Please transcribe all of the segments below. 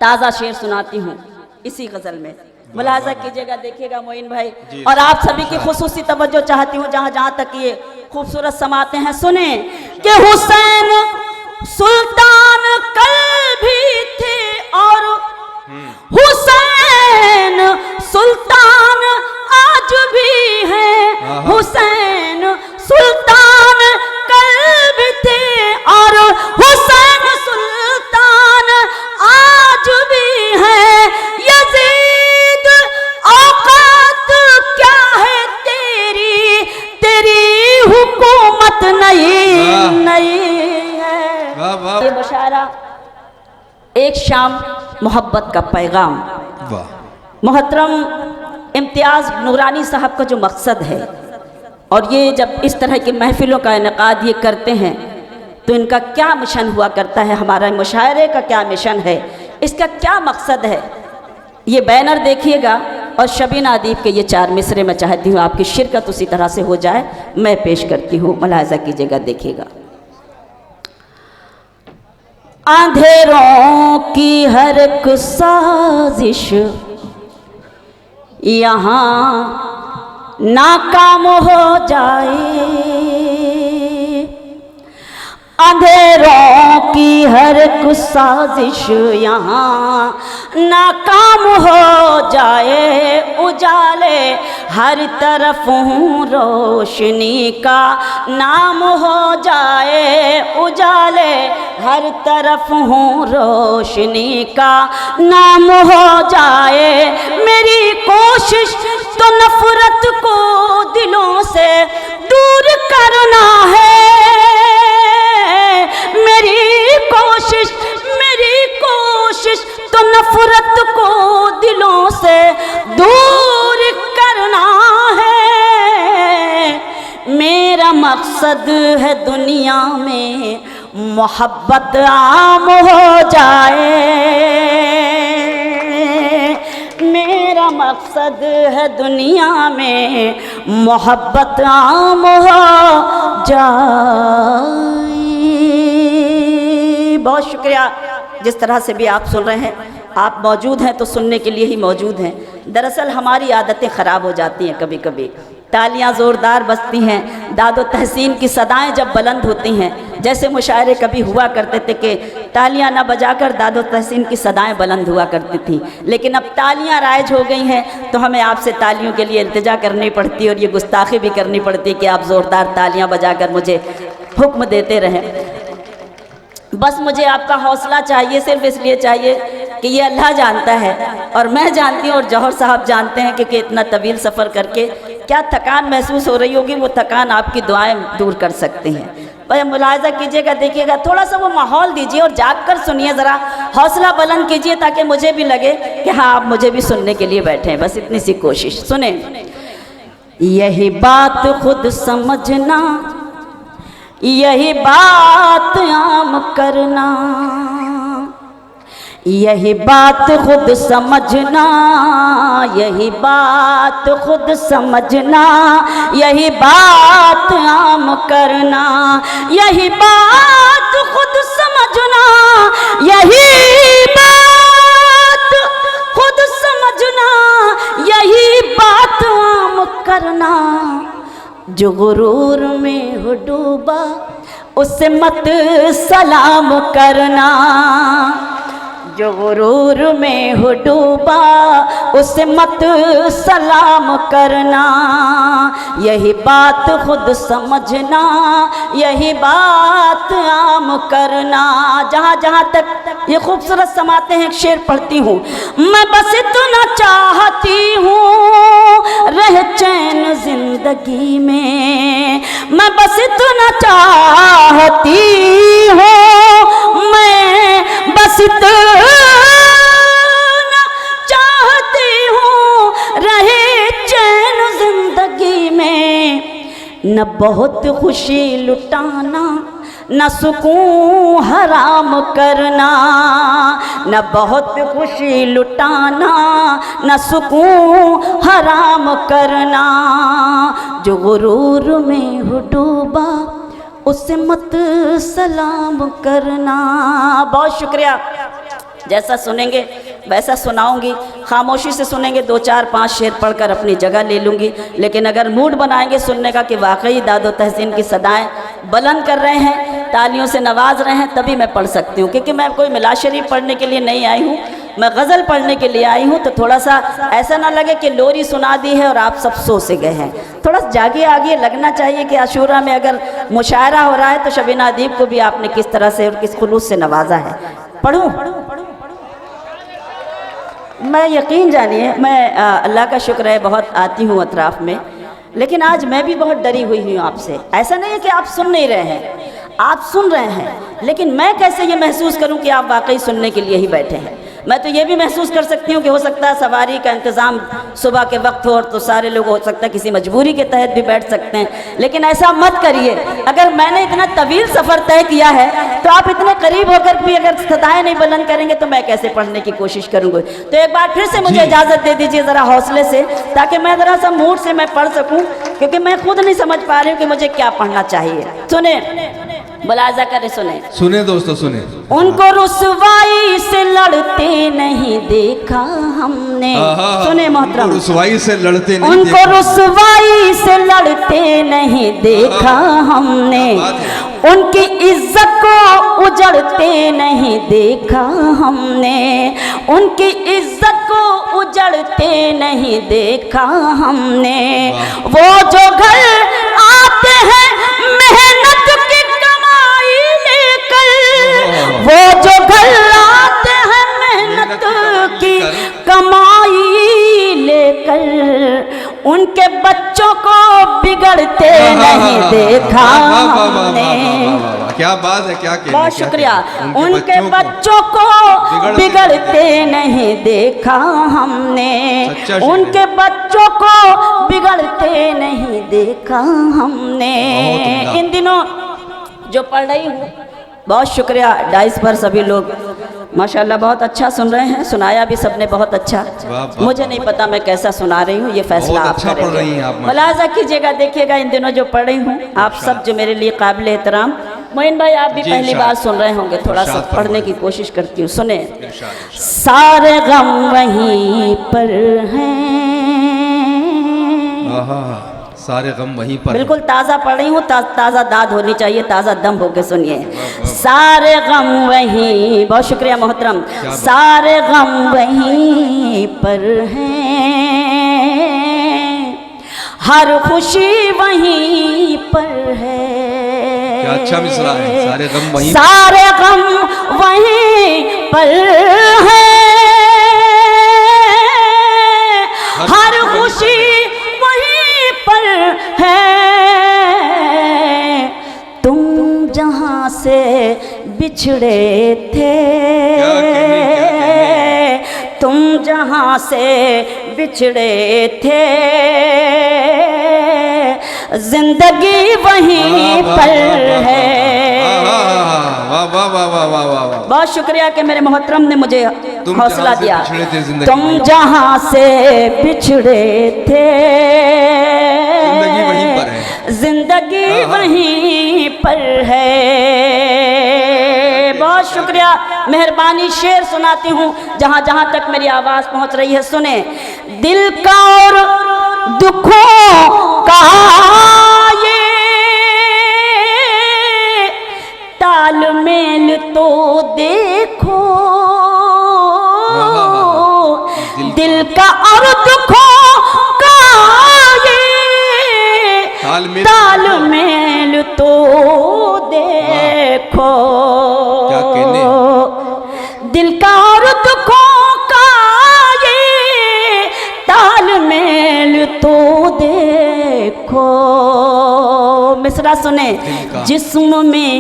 ताज़ा शेर सुनाती हूँ इसी गज़ल में, मुलाजा कीजिएगा, देखिएगा मोइन भाई। और आप सभी की खुसूसी तवज्जो चाहती हूँ जहाँ जहाँ तक ये खूबसूरत समाते हैं। सुने कि हुसैन सुल्तान कल भी थे और हुसैन सुल्तान आज भी हैं। हुसैन सुल्तान कल भी थे और हुसैन सुल्तान आज भी हैं। यजीद औकात क्या है तेरी, तेरी हुकूमत नहीं है। ये मुशायरा एक शाम मोहब्बत का पैगाम। मोहतरम इम्तियाज़ नूरानी साहब का जो मकसद है, और ये जब इस तरह की महफिलों का इनेकाद ये करते हैं तो इनका क्या मिशन हुआ करता है, हमारा मुशायरे का क्या मिशन है, इसका क्या मकसद है, ये बैनर देखिएगा। और शबीना अदीब के ये 4 मिसरे मैं चाहती हूँ आपकी शिरकत उसी तरह से हो जाए, मैं पेश करती हूँ, मुलाहिज़ा कीजिएगा, देखिएगा। अंधेरों की हर एक साजिश यहाँ नाकाम हो जाए, अंधेरों की हर एक साजिश यहाँ नाकाम हो जाए। उजाले हर तरफ हूँ रोशनी का नाम हो जाए, उजाले हर तरफ हूँ रोशनी का नाम हो जाए। मेरी कोशिश तो नफरत को दिलों से दूर करना है, मेरी कोशिश तो नफरत को दिलों से दूर करना है। मेरा मकसद है दुनिया में मोहब्बत आम हो जाए, मेरा मकसद है दुनिया में मोहब्बत आम हो जाए। बहुत शुक्रिया। जिस तरह से भी आप सुन रहे हैं, आप मौजूद हैं तो सुनने के लिए ही मौजूद हैं। दरअसल हमारी आदतें ख़राब हो जाती हैं, कभी कभी तालियां ज़ोरदार बजती हैं, दादो तहसीन की सदाएं जब बुलंद होती हैं, जैसे मुशायरे कभी हुआ करते थे कि तालियां ना बजाकर दादो तहसीन की सदाएं बुलंद हुआ करती थी, लेकिन अब तालियां राइज हो गई हैं तो हमें आपसे तालियों के लिए इल्तिजा करनी पड़ती है और ये गुस्ताखी भी करनी पड़ती है कि आप ज़ोरदार तालियां बजाकर मुझे हुक्म देते रहें। बस मुझे आपका हौसला चाहिए, सिर्फ इसलिए चाहिए कि ये अल्लाह जानता है और मैं जानती हूँ और जौहर साहब जानते हैं कि इतना तवील सफ़र करके क्या थकान महसूस हो रही होगी, वो थकान आपकी दुआएं दूर कर सकते हैं। पर मुलाहिज़ा कीजिएगा, देखिएगा, थोड़ा सा वो माहौल दीजिए और जाग कर सुनिए, ज़रा हौसला बुलंद कीजिए ताकि मुझे भी लगे कि हाँ आप मुझे भी सुनने के लिए बैठे हैं। बस इतनी सी कोशिश। सुने, यही बात खुद समझना, यही बात आम करना, यही बात खुद समझना, यही बात खुद समझना, यही बात आम करना, यही बात खुद समझना, यही बात खुद समझना, यही बात आम करना। जो गुरूर में हो डूबा उसे मत सलाम करना, जो गुरूर में हो डूबा उसे मत सलाम करना। यही बात खुद समझना, यही बात आम करना। जहाँ जहाँ तक ये खूबसूरत समाते हैं, एक शेर पढ़ती हूँ। मैं बस इतना चाहती हूँ रह चैन जिंदगी में, मैं बस इतना चाहती हूँ, मैं बस इतना चाहती हूँ रहे चैन जिंदगी में। न बहुत खुशी लुटाना, न सुकून हराम करना, न बहुत खुशी लुटाना, न सुकून हराम करना। जो गुरूर में हो डूबा उसे मत सलाम करना। बहुत शुक्रिया। जैसा सुनेंगे वैसा सुनाऊंगी, खामोशी से सुनेंगे 2 4 5 शेर पढ़कर अपनी जगह ले लूँगी। लेकिन अगर मूड बनाएंगे सुनने का कि वाकई दादो तहसीन की सदाएं बुलंद कर रहे हैं, तालियों से नवाज रहे हैं, तभी मैं पढ़ सकती हूँ। क्योंकि मैं कोई मिलाद शरीफ पढ़ने के लिए नहीं आई हूँ, मैं गज़ल पढ़ने के लिए आई हूँ। तो थोड़ा सा ऐसा ना लगे कि लोरी सुना दी है और आप सब सो से गए हैं। थोड़ा जागे आगे लगना चाहिए कि आशूरा में अगर मुशायरा हो रहा है तो शबीना अदीब को भी आपने किस तरह से और किस खुलूस से नवाजा है। पढ़ूँ? मैं यकीन जानिए, मैं अल्लाह का शुक्र है बहुत आती हूँ अतराफ़ में, लेकिन आज मैं भी बहुत डरी हुई हूँ आपसे। ऐसा नहीं है कि आप सुन नहीं रहे हैं, आप सुन रहे हैं, लेकिन मैं कैसे ये महसूस करूं कि आप वाकई सुनने के लिए ही बैठे हैं। मैं तो ये भी महसूस कर सकती हूँ कि हो सकता है सवारी का इंतज़ाम सुबह के वक्त हो, और तो सारे लोग हो सकता है किसी मजबूरी के तहत भी बैठ सकते हैं, लेकिन ऐसा मत करिए। अगर मैंने इतना तवील सफ़र तय किया है तो आप इतने करीब होकर भी अगर सदाएं नहीं बुलंद करेंगे तो मैं कैसे पढ़ने की कोशिश करूँगी। तो एक बार फिर से मुझे इजाज़त दे दीजिए ज़रा हौसले से, ताकि मैं ज़रा सा मूड से मैं पढ़ सकूँ, क्योंकि मैं खुद नहीं समझ पा रही हूँ कि मुझे क्या पढ़ना चाहिए। सुने, मुलाजा करे, सुने दोस्तों सुने। उनको रुसवाई से लड़ते नहीं देखा हमने। सुने मोहतरम, रुसवाई से लड़ते नहीं, उनको रुसवाई से लड़ते नहीं देखा हमने, उनकी इज्जत को उजड़ते नहीं देखा हमने, उनकी इज्जत को उजड़ते नहीं देखा हमने। वो जो घर आते हैं मेहनत की कमाई लेकर, वो जो घर आते हैं मेहनत की कमाई लेकर, उनके बच्चों को बिगड़ते नहीं देखा हमने। क्या बात है, क्या कहने, बहुत शुक्रिया। उनके बच्चों को बिगड़ते नहीं देखा हमने, उनके बच्चों को बिगड़ते नहीं देखा हमने। इन दिनों जो पढ़ रही हूँ, बहुत शुक्रिया डाइस पर सभी लोग माशाल्लाह बहुत अच्छा सुन रहे हैं, सुनाया भी सबने बहुत अच्छा। मुझे नहीं पता मैं कैसा सुना रही हूँ, ये फैसला आप करेंगे। मुलाजा कीजिएगा, देखिएगा इन दिनों जो पढ़ रही हूँ आप सब जो मेरे लिए काबिल एहतराम। मोइन भाई आप भी पहली बार सुन रहे होंगे, थोड़ा सा पढ़ने की कोशिश करती हूँ, सुने। सारे गम वहीं पर हैं, सारे गम वहीं पर। बिल्कुल ताज़ा पढ़ रही हूँ, ताज़ा दाद होनी चाहिए, ताज़ा दम होके सुनिए। सारे गम वहीं, बहुत शुक्रिया मोहतरम, सारे गम वहीं पर हैं, हर खुशी वहीं पर है। क्या अच्छा मिसरा है, सारे गम वहीं, सारे गम वहीं पर है, हर खुशी पर है। तुम जहां से बिछड़े थे, तुम जहां से बिछड़े थे, जिंदगी वहीं पर है। बहुत शुक्रिया कि मेरे मोहतरम ने मुझे हौसला दिया। तुम जहां से बिछड़े थे, जिंदगी वहीं पर है। बहुत शुक्रिया, मेहरबानी। शेर सुनाती हूँ जहाँ जहाँ तक मेरी आवाज़ पहुँच रही है, सुने। दिल का और दुखों का ये तालमेल तो देखो, दिल का और दुखों का ये तालमेल तो देखो, दिल का और दुखों का ये तालमेल तो देखो। मिसरा सुने। जिस्म में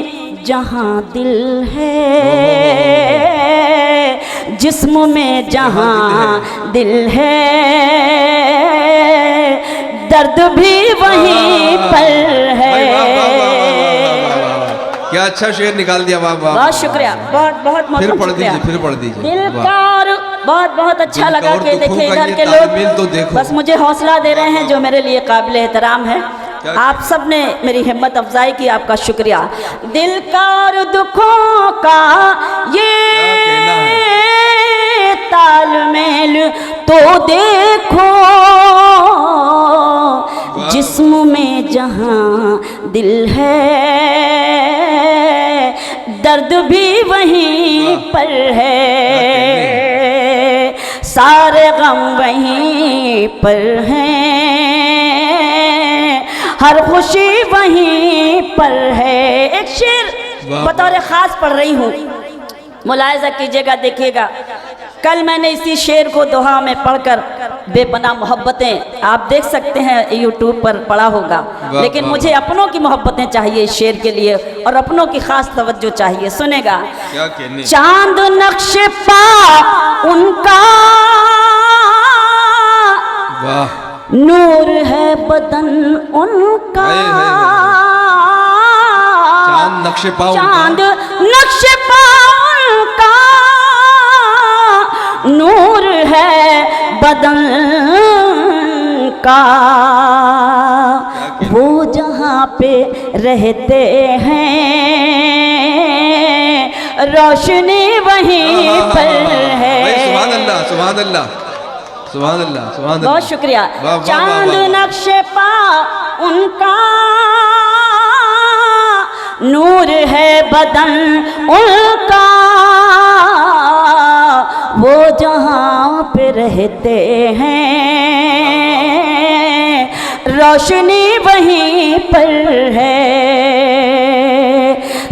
जहाँ दिल है, जिस्म में जहाँ दिल है, दर्द भी वहीं पर है। क्या अच्छा शेर निकाल दिया, वाह वाह, बहुत शुक्रिया, बहुत बहुत फिर पढ़ दीजिए, फिर पढ़ दीजिए। दिल का और बहुत बहुत अच्छा लगा कि देखिए इधर के लोग बस मुझे हौसला दे रहे हैं, जो मेरे लिए काबिल एहतराम है। आप सब ने मेरी हिम्मत अफजाई की, आपका शुक्रिया। दिल का और दुखों का ये दर्द भी वहीं पर है, सारे गम वहीं पर हैं, हर खुशी वहीं पर है। एक शेर बतौर ख़ास पढ़ रही हूँ, मुलाहिज़ा कीजिएगा, देखिएगा। कल मैंने इसी शेर को दोहा में पढ़कर बेपनाह मोहब्बतें, आप देख सकते हैं यूट्यूब पर पढ़ा होगा, लेकिन मुझे अपनों की मोहब्बतें चाहिए इस शेर के लिए, और अपनों की खास तवज्जो चाहिए। सुनेगा, चांद नक्शे पा उनका, नूर है बदन उनका, चांद नक्शे पा उनका, नूर है बदन का, वो जहाँ पे रहते हैं रोशनी वहीं पर है। सुभान अल्लाह, सुभान अल्लाह, सुभान अल्लाह, सुभान अल्लाह। बहुत शुक्रिया। चांद नक्शे पा उनका, नूर है बदन उनका, वो जहाँ पे रहते हैं रोशनी वहीं पर है,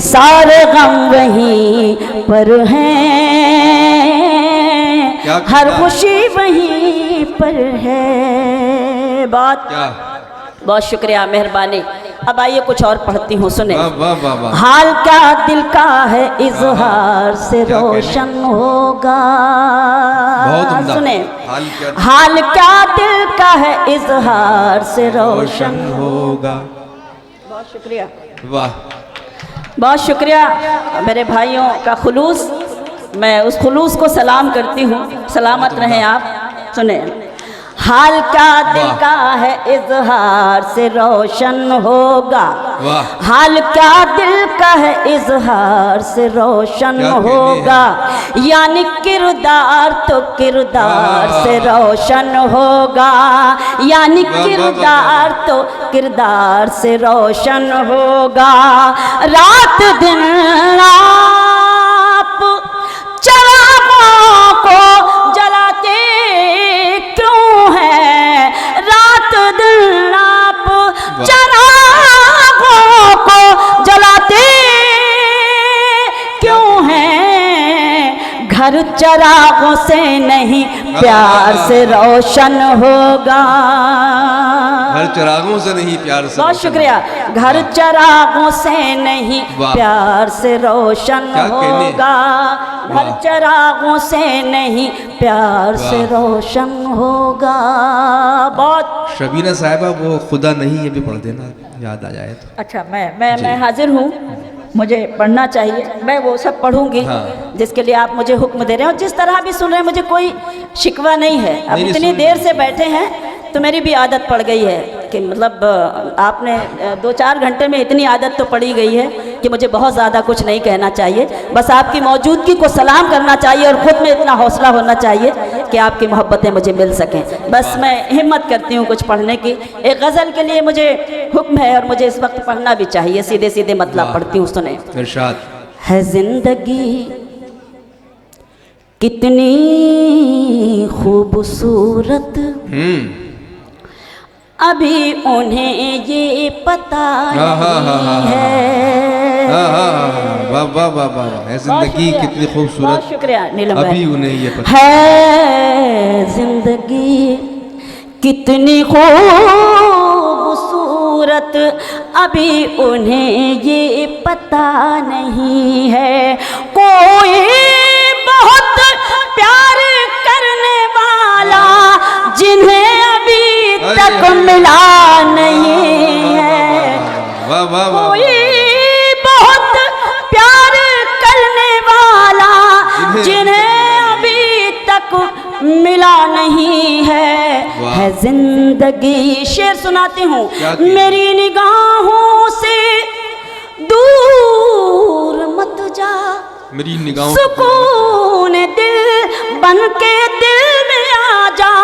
सारे गम वहीं पर हैं, हर खुशी वहीं पर है। बात क्या? बहुत शुक्रिया, मेहरबानी। अब आइए कुछ और पढ़ती हूँ, सुने। हाल क्या दिल का है इजहार से रोशन होगा, सुने। हाल क्या दिल का है इजहार से रोशन होगा। बहुत शुक्रिया, वाह, बहुत शुक्रिया मेरे भाइयों का खुलूस, मैं उस खुलूस को सलाम करती हूँ। सलामत रहें आप। सुने, हाल का दिल का है इजहार से रोशन होगा, हाल क्या दिल का है इजहार से रोशन होगा, यानी किरदार तो किरदार से रोशन होगा, यानी किरदार तो किरदार से रोशन होगा। रात दिन आप चिरागों को जलाते क्यों हैं, रात दिन आप चिरागों को जलाते क्यों हैं, घर चिरागों से नहीं प्यार से रोशन होगा। घर चिरागों से नहीं प्यार से। बहुत शुक्रिया। घर चिरागों से नहीं प्यार से रोशन होगा, घर चिरागों से नहीं प्यार से रोशन होगा। बहुत शबीना साहिबा, वो खुदा नहीं है भी पढ़ देना, याद आ जाए तो। अच्छा, मैं हाजिर हूँ, मुझे पढ़ना चाहिए, मैं वो सब पढ़ूंगी। हाँ। जिसके लिए आप मुझे हुक्म दे रहे हो, जिस तरह भी सुन रहे हैं, मुझे कोई शिकवा नहीं है। अब इतनी देर से बैठे हैं तो मेरी भी आदत पड़ गई है कि मतलब आपने 2-4 घंटे में इतनी आदत तो पड़ी गई है कि मुझे बहुत ज़्यादा कुछ नहीं कहना चाहिए, बस आपकी मौजूदगी को सलाम करना चाहिए और ख़ुद में इतना हौसला होना चाहिए कि आपकी मोहब्बतें मुझे मिल सकें। बस मैं हिम्मत करती हूँ कुछ पढ़ने की। एक गज़ल के लिए मुझे हुक्म है और मुझे इस वक्त पढ़ना भी चाहिए, सीधे सीधे मतलब पढ़ती हूँ, सुने। इरशाद है जिंदगी कितनी खूबसूरत, अभी उन्हें ये पता नहीं है। वाह वाह वाह वाह, है जिंदगी कितनी खूबसूरत, बहुत शुक्रिया नीलम, अभी उन्हें ये पता है। जिंदगी कितनी खूबसूरत, अभी उन्हें ये पता नहीं है। कोई बहुत प्यार करने वाला जिन्हें अभी तक मिला नहीं है। कोई बहुत प्यार करने वाला जिन्हें अभी तक मिला नहीं है जिंदगी। शेर सुनाती हूँ। मेरी निगाहों से दूर मत जा, मेरी निगाहों सुकून दिल बन के दिल में आ जा।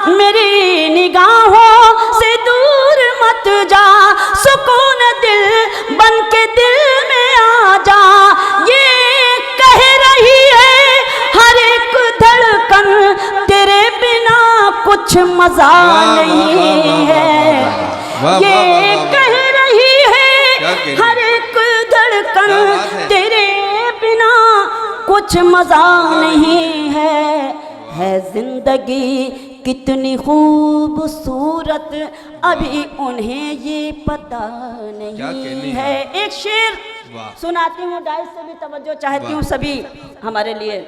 मेरी निगाहों से दूर मत जा, सुकून दिल बन के दिल में आ जा। ये कुछ मजा नहीं है, ये कह रही है हर एक धड़कन तेरे बिना कुछ मजा नहीं है जिंदगी कितनी खूबसूरत अभी उन्हें ये पता नहीं है। एक शेर सुनाती हूँ, डाइस से भी तवज्जो चाहती हूँ, सभी हमारे लिए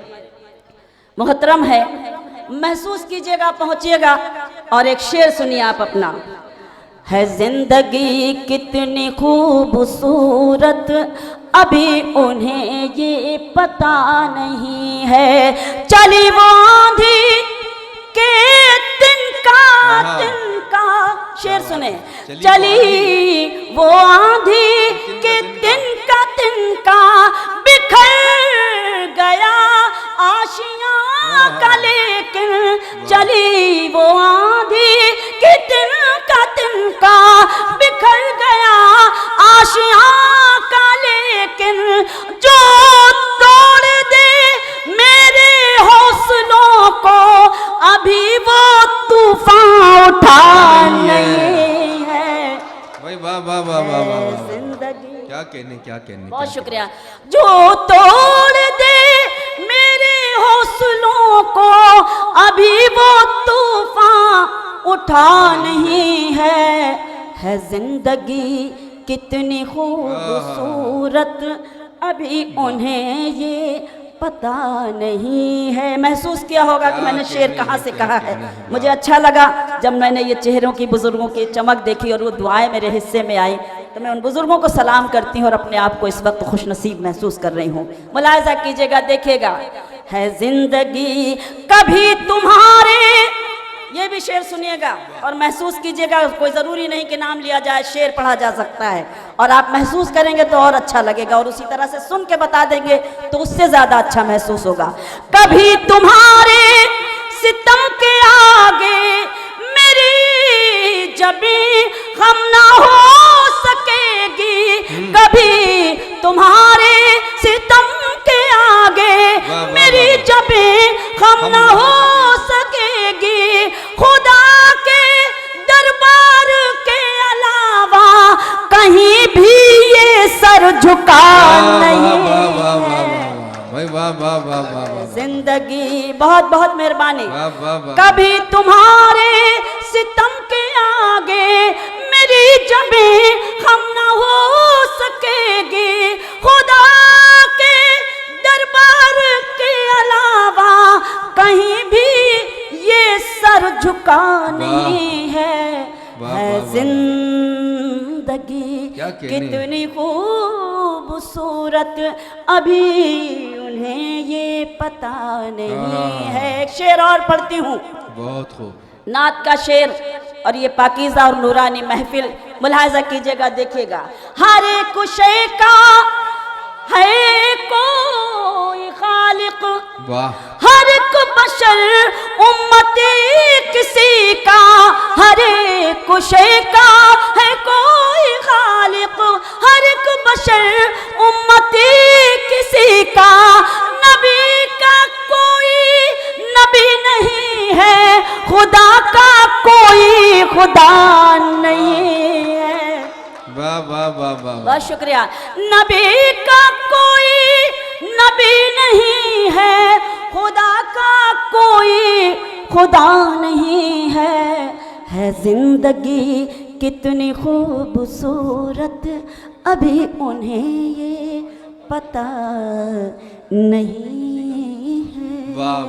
मोहतरम है, महसूस कीजिएगा, पहुँचिएगा और एक शेर सुनिए आप अपना। है जिंदगी कितनी खूबसूरत अभी उन्हें ये पता नहीं है, चली वो आंधी के तिनका शेर सुने, चली वो आंधी के तिनका बिखर गया आशियां का, लेकिन चली वो आंधी के तिनका बिखर गया आशियां का, लेकिन जो तोड़ दे मेरे हौसलों को अभी वो तूफान उठा नहीं है। भाई वाह वाह वाह वाह वाह, जिंदगी क्या कहने बहुत शुक्रिया। जो तोड़ दे मेरे हौसलों को अभी वो तूफान उठा नहीं है जिंदगी कितनी खूबसूरत अभी उन्हें ये पता नहीं है। महसूस किया होगा कि मैंने शेर कहाँ से कहा है। मुझे अच्छा लगा जब मैंने ये चेहरों की बुजुर्गों की चमक देखी और वो दुआएं मेरे हिस्से में आई, तो मैं उन बुजुर्गों को सलाम करती हूँ और अपने आप को इस वक्त खुश नसीब महसूस कर रही हूँ। मुलाहिजा कीजिएगा, देखिएगा। है जिंदगी कभी तुम्हारे, ये भी शेर सुनिएगा और महसूस कीजिएगा। कोई ज़रूरी नहीं कि नाम लिया जाए, शेर पढ़ा जा सकता है और आप महसूस करेंगे तो और अच्छा लगेगा, और उसी तरह से सुन के बता देंगे तो उससे ज़्यादा अच्छा महसूस होगा। कभी तुम्हारे सितम के आगे मेरी जबीं खम ना हो सकेगी, कभी तुम्हारे सितम के आगे मेरी जबीं खम ना हो सकेगी, खुदा के दरबार के अलावा कहीं भी ये सर झुका नहीं भाई वाह वाह वाह वाह, जिंदगी बहुत बहुत मेहरबानी। वाह वाह, कभी तुम्हारे सितम के आगे मेरी जबीं खम ना हो सकेगी, खुदा के दरबार के अलावा कहीं भी ये सर झुका नहीं है जिंदगी कितनी खूबसूरत अभी उन्हें ये पता नहीं है। एक शेर और पढ़ती हूँ, बहुत खूब, नात का शेर, और ये पाकीज़ा और नूरानी महफिल, मुलाहिजा कीजिएगा, देखिएगा। हर एक शे का है कोई खालिक, हर एक बशर उम्मती किसी का, हर एक शे का है कोई खालिक, हर एक बशर उम्मती किसी का, नबी का कोई नबी नहीं है, खुदा का कोई खुदा नहीं है। वाह वाह वाह वाह, बहुत शुक्रिया। नबी का कोई नबी नहीं है, खुदा का कोई खुदा नहीं है जिंदगी कितनी खूबसूरत अभी उन्हें ये पता नहीं है।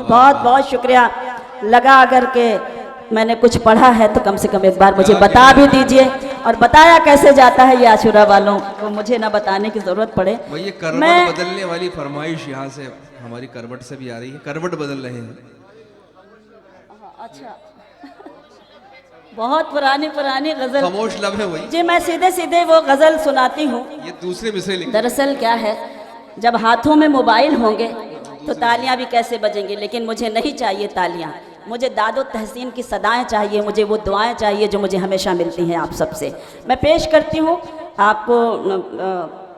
बहुत बहुत शुक्रिया। लगा अगर के मैंने कुछ पढ़ा है तो कम से कम एक बार मुझे बता भी दीजिए, और बताया कैसे जाता है ये आशुरा वालों को मुझे ना बताने की ज़रूरत पड़े। ये करवट बदलने वाली फरमाइश यहाँ से हमारी करवट से भी आ रही है, करवट बदल रहे हैं। अच्छा बहुत पुरानी गजल, खामोश लब है वही जी, मैं सीधे सीधे वो गजल सुनाती हूँ। ये दूसरे मिसरे लिखे। दरअसल क्या है, जब हाथों में मोबाइल होंगे तो तालियां भी कैसे बजेंगी, लेकिन मुझे नहीं चाहिए तालियां, मुझे दादो तहसीन की सदाएं चाहिए, मुझे वो दुआएं चाहिए जो मुझे हमेशा मिलती हैं आप सबसे। मैं पेश करती हूँ आपको,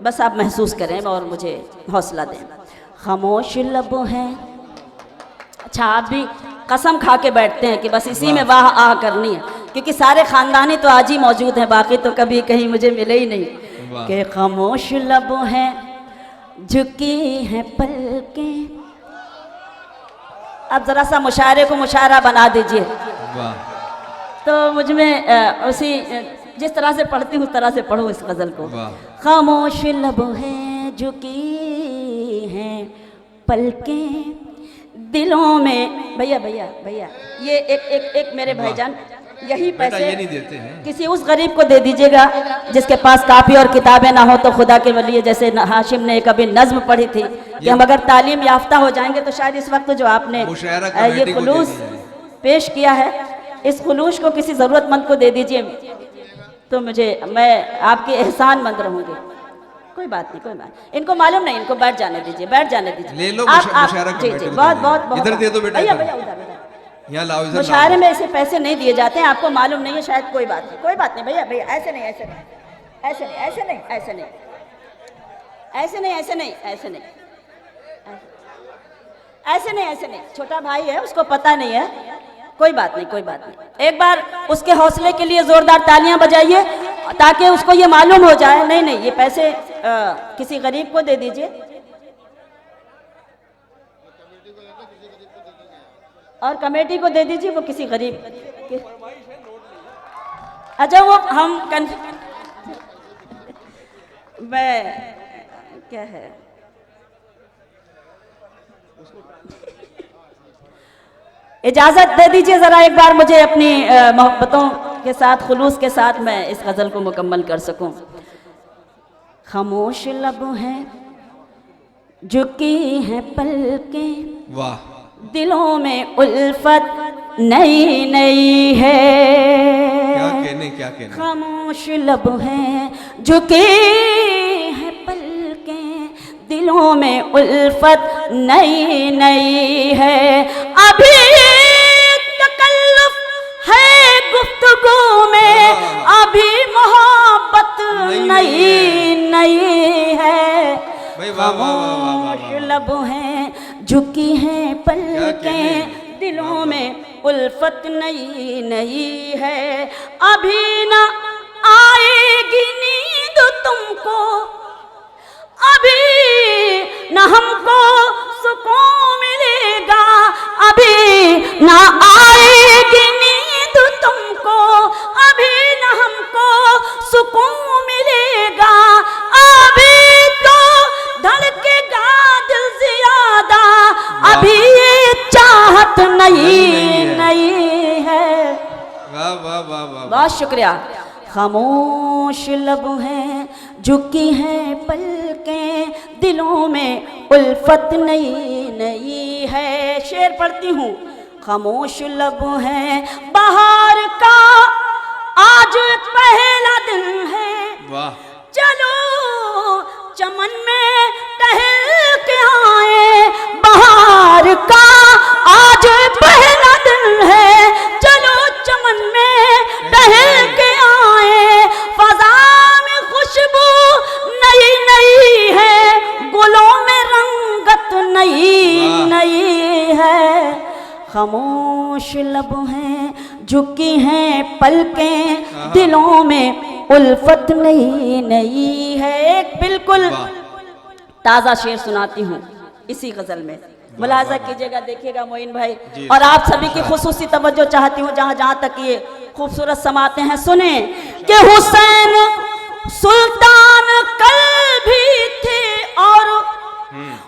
बस आप महसूस करें और मुझे हौसला दें। खामोश लब हैं, अच्छा आप भी कसम खा के बैठते हैं कि बस इसी में वाह आह करनी है, क्योंकि सारे खानदानी तो आज ही मौजूद हैं, बाकी तो कभी कहीं मुझे मिले ही नहीं। कि खामोश लब हैं झुकी हैं पलकें। अब जरा सा मुशायरे को मुशायरा बना दीजिए। तो मुझ में उसी जिस तरह से पढ़ती हूँ उस तरह से पढ़ो इस गज़ल को। खामोश लब हैं झुकी हैं पलकें, दिलों में। भैया भैया भैया, ये एक मेरे भाईजान यही पैसे ये नहीं देते हैं। किसी उस गरीब को दे दीजिएगा जिसके पास कापी और किताबें ना हो तो खुदा के वली। जैसे हाशिम ने कभी नज्म पढ़ी थी कि हम अगर तालीम याफ्ता हो जाएंगे तो शायद इस वक्त जो आपने ये खुलूस पेश किया है, इस खुलूस को किसी ज़रूरतमंद को दे दीजिए तो मैं आपकी एहसानमंद रहूँगी। कोई बात नहीं, कोई बात। इनको मालूम नहीं, इनको बैठ जाने दीजिए, बैठ जाने दीजिए। ले लो मुशायरा जी जी, बहुत बहुत बहुत। इधर दे दो बेटा, भैया भैया उधर यहाँ लाओ। मुशायरे में ऐसे पैसे नहीं दिए जाते हैं, आपको मालूम नहीं है शायद। कोई बात नहीं, कोई बात नहीं भैया भैया, ऐसे नहीं ऐसे नहीं ऐसे नहीं ऐसे नहीं ऐसे नहीं ऐसे नहीं ऐसे नहीं ऐसे नहीं ऐसे नहीं ऐसे नहीं। छोटा भाई है, उसको पता नहीं है। कोई बात नहीं, कोई बात नहीं। एक बार उसके हौसले के लिए जोरदार तालियां बजाइए ताकि उसको ये मालूम हो जाए। नहीं नहीं, ये पैसे किसी गरीब को दे दीजिए और कमेटी को दे दीजिए, वो किसी गरीब। अच्छा वो हम मैं क्या है इजाजत दे दीजिए जरा एक बार मुझे अपनी मोहब्बतों के साथ, खुलूस के साथ मैं इस गजल को मुकम्मल कर सकूं। खामोश लब हैं झुकी हैं पलकें, वाह, दिलों में उल्फत नई नई है। क्या कहने। खामोश लब हैं झुकी हैं पलकें, दिलों में उल्फत नई नई है। अभी तकल्लुफ है गुफ्तगू में, अभी मोहब्बत नई नई है। खामोश लब हैं झुकी हैं पलकें, दिलों में उल्फत नई नई है। अभी न आएगी नींद तुमको, अभी न हमको सुकून मिलेगा। अभी न आएगी नींद तुमको, अभी न हमको सुकून मिलेगा। अभी तो धड़केगा दिल ज्यादा, अभी ये चाहत नई नई है। वाह वाह वाह वाह, बहुत शुक्रिया। खामोश लब हैं झुकी हैं पलकें, दिलों में उल्फत नई नई है। शेर पढ़ती हूँ। खामोश लब हैं बाहर का आज पहला दिन है, वाह, चलो चमन में टहल के आए। बाहर का आज पहला दिन है, चलो चमन में टहल के आए। फजा में खुशबू नई नई है, गुलों में रंगत नई नई है। खामोश लब हैं झुकी हैं पलकें, दिलों में उल्फत नई नई है। एक बिल्कुल ताज़ा शेर सुनाती हूँ इसी गज़ल में, मुलाजा कीजिएगा, देखिएगा मोइन भाई, और आप सभी की खुसूसी तवज्जो चाहती हूँ जहाँ जहाँ तक ये खूबसूरत समाते हैं। सुने कि हुसैन सुल्तान कल भी थे और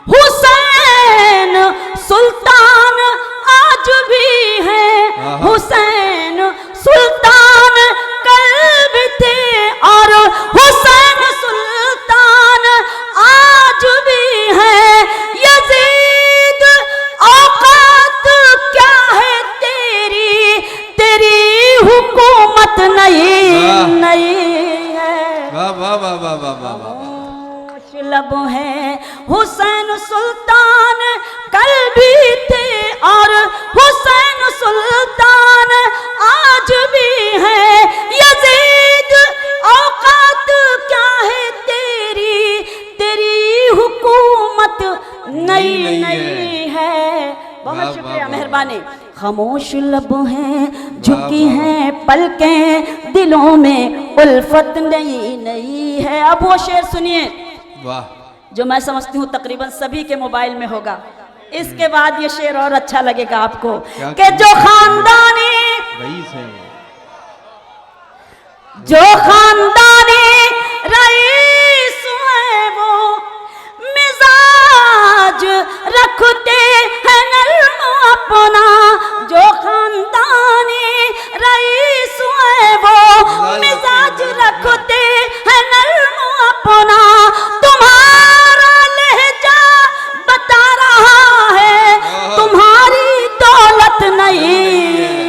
हुसैन सुल्तान आज भी हैं। हुसैन सुल्तान कल भी थे और हुसैन सुल्तान आज भी हैं। यजीद औकात क्या है तेरी, तेरी हुकूमत नई नई है। वाह वाह वाह वाह वाह वाह वाह। लब है हुसैन सुल्तान कल भी थे और हुसैन सुल्तान आज भी है। यजीद औकात क्या है तेरी, तेरी हुकूमत नई नई है। बहुत शुक्रिया, मेहरबानी। खामोश लब हैं, झुकी हैं पलकें, दिलों में उल्फत नई नई है। अब वो शेर सुनिए, वाह, जो मैं समझती हूँ तकरीबन सभी के मोबाइल में होगा। इसके बाद ये शेर और अच्छा लगेगा आपको कि जो खानदानी जो खानदानी रईस है वो मिजाज रखते हैं नर्म अपना। जो खानदानी रईस है वो मिजाज रखते हैं नर्म अपना। तुम्हारा लहजा बता रहा है तुम्हारी दौलत नहीं है।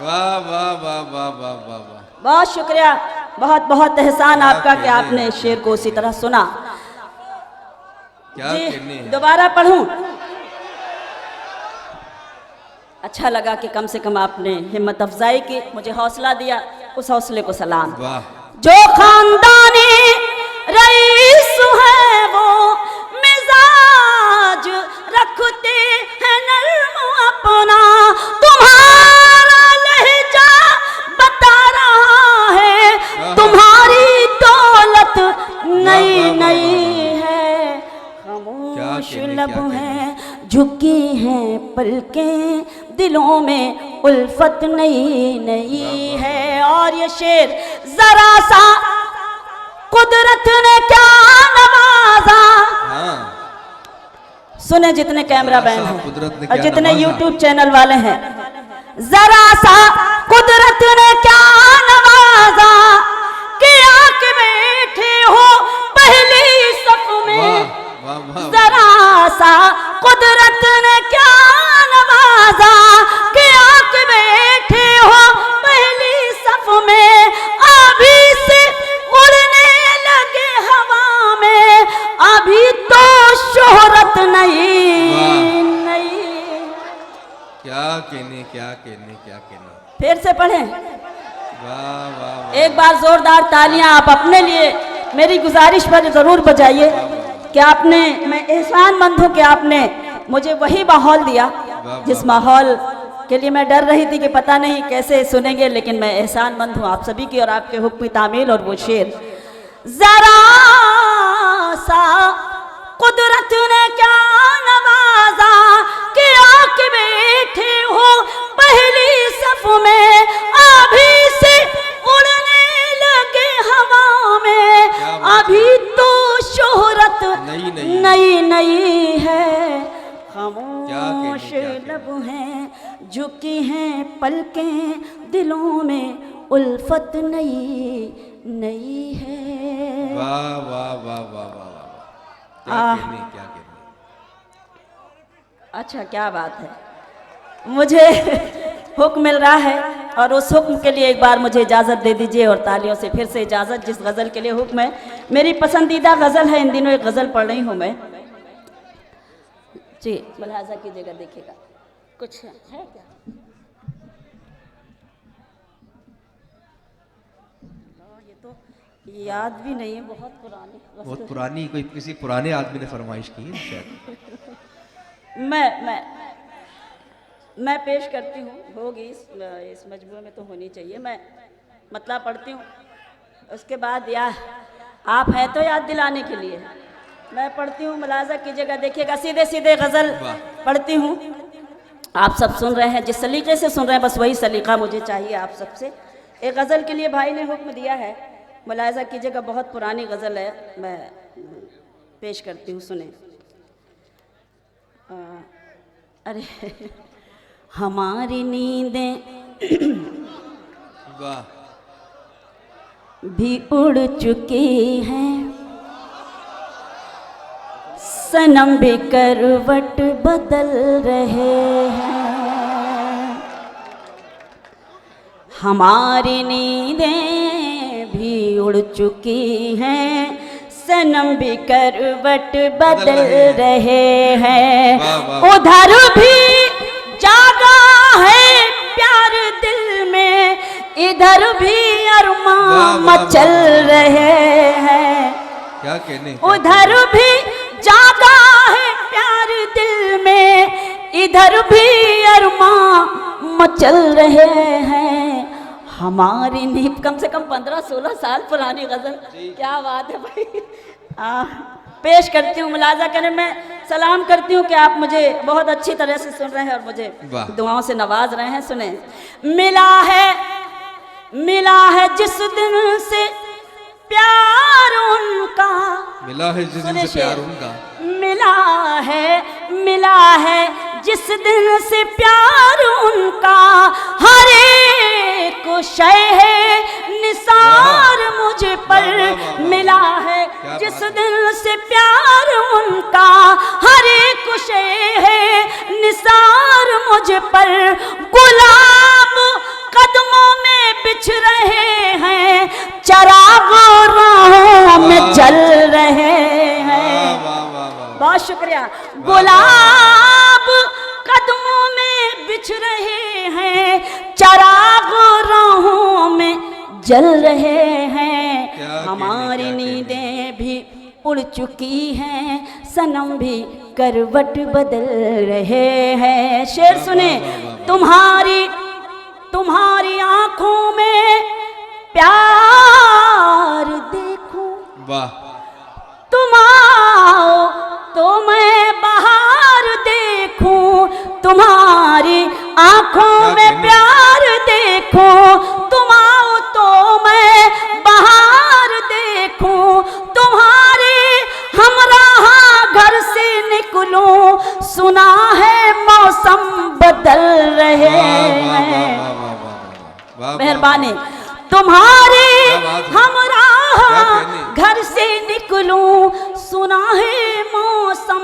वाह वाह वाह वाह वाह वाह वाह, बहुत शुक्रिया, बहुत बहुत एहसान आपका कि आपने शेर को उसी तरह सुना। क्या जी, दोबारा पढ़ूं? अच्छा लगा कि कम से कम आपने हिम्मत अफजाई की, मुझे हौसला दिया, उस हौसले को सलाम। वाह, जो खानदानी रईस है वो मिजाज रखते हैं नर्म अपना। तुम्हारा लहजा बता रहा है तुम्हारी दौलत नई नई है। खामोश लब हैं, झुकी हैं पलकें, दिलों में उल्फत नई नई है। और ये शेर, जरा सा कुदरत ने क्या नवाजा। सुने जितने कैमरा मैन हैं और जितने यूट्यूब चैनल वाले हैं, जरा सा कुदरत ने क्या नवाजा कि आके बैठे हो पहली सफ में। जरा सा कुदरत ने क्या नवाजा कि आके बैठे हो पहली सफ में। अभी से उड़ने लगे हवा में, अभी तो शोहरत नहीं नहीं। क्या कहने क्या कहने क्या कहने। फिर से पढ़ें। वाह वाह, एक बार जोरदार तालियां आप अपने लिए मेरी गुजारिश पर जरूर बजाइए कि आपने, मैं एहसानमंद हूं कि आपने मुझे वही माहौल दिया जिस माहौल के लिए मैं डर रही थी कि पता नहीं कैसे सुनेंगे, लेकिन मैं एहसानमंद हूं आप सभी की और आपके हुक्म तामील। और वो शेर, जरा सा कुदरत ने क्या नवाजा कि आके बैठे हो पहली सफ में। अभी से उड़ने लगे हवा में, अभी तो शोहरत नई नई है। खामोश लब हैं, झुकी हैं पलकें, दिलों में उल्फत नई नई है। वाह वाह वाह वाह वाह, क्या कहने। अच्छा, क्या बात है। मुझे हुक्म मिल रहा है और उस हुक्म के लिए एक बार मुझे इजाज़त दे दीजिए और तालियों से फिर से इजाज़त। जिस गज़ल के लिए हुक्म है, मेरी पसंदीदा गज़ल है, इन दिनों एक गज़ल पढ़ रही हूँ मैं। जी, मुलाहाजा कीजिएगा, देखिएगा कुछ है क्या? ये तो याद भी नहीं है, बहुत पुरानी कोई किसी पुराने आदमी ने फरमाइश की है शायद। मैं पेश करती हूँ, होगी इस मजबूर में तो होनी चाहिए। मैं मतलब पढ़ती हूँ, उसके बाद या आप हैं तो याद दिलाने के लिए मैं पढ़ती हूँ। मुलाजा कीजिएगा, देखिएगा, सीधे सीधे गज़ल पढ़ती हूँ। आप सब सुन रहे हैं, जिस सलीके से सुन रहे हैं बस वही सलीका मुझे चाहिए आप सबसे। एक गज़ल के लिए भाई ने हुक्म दिया है, मुलाजा कीजिएगा, बहुत पुरानी गज़ल है, मैं पेश करती हूँ, सुने। अरे हमारी नींदें भी उड़ चुकी हैं, सनम भी करवट बदल रहे हैं। हमारी नींदें भी उड़ चुकी हैं, सनम भी करवट बदल रहे हैं। उधर भी जागा है प्यार दिल में, इधर भी अरमान मचल रहे हैं। क्या कहने, उधर भी जागा है प्यार दिल में, इधर भी अरमां मचल रहे हैं हमारी नींद। कम से कम 15-16 साल पुरानी गजल, क्या बात है भाई। पेश करती हूँ, मुलाजा करें। मैं सलाम करती हूँ कि आप मुझे बहुत अच्छी तरह से सुन रहे हैं और मुझे दुआओं से नवाज रहे हैं। सुने, मिला है जिस दिन से प्यार उनका, मिला है जिस दिन से प्यार उनका, मिला है जिस दिन से प्यार उनका, हर एक शय है निसार मुझ पर। मिला है जिस दिन से प्यार उनका, हर एक शय है निसार मुझ पर। गुलाब कदमों में बिछ रहे हैं, चराग राहों में जल रहे हैं। बहुत शुक्रिया। गुलाब कदमों में बिछ रहे हैं, चराग राहों में जल रहे हैं। हमारी नींदें भी उड़ चुकी हैं, सनम भी करवट बदल रहे हैं। शेर सुने, तुम्हारी आंखों में प्यार देखूं, वाह, तुम आओ तो मैं बाहर देखूं। तुम्हारी आंखों में प्यार देखूं, तुम आओ तो मैं बाहर देखूं। तुम्हारे हमराह घर से निकलूं, सुना है मौसम बदल रहे हैं। मेहरबानी। तुम्हारे हमराह घर से निकलूं, सुना है मौसम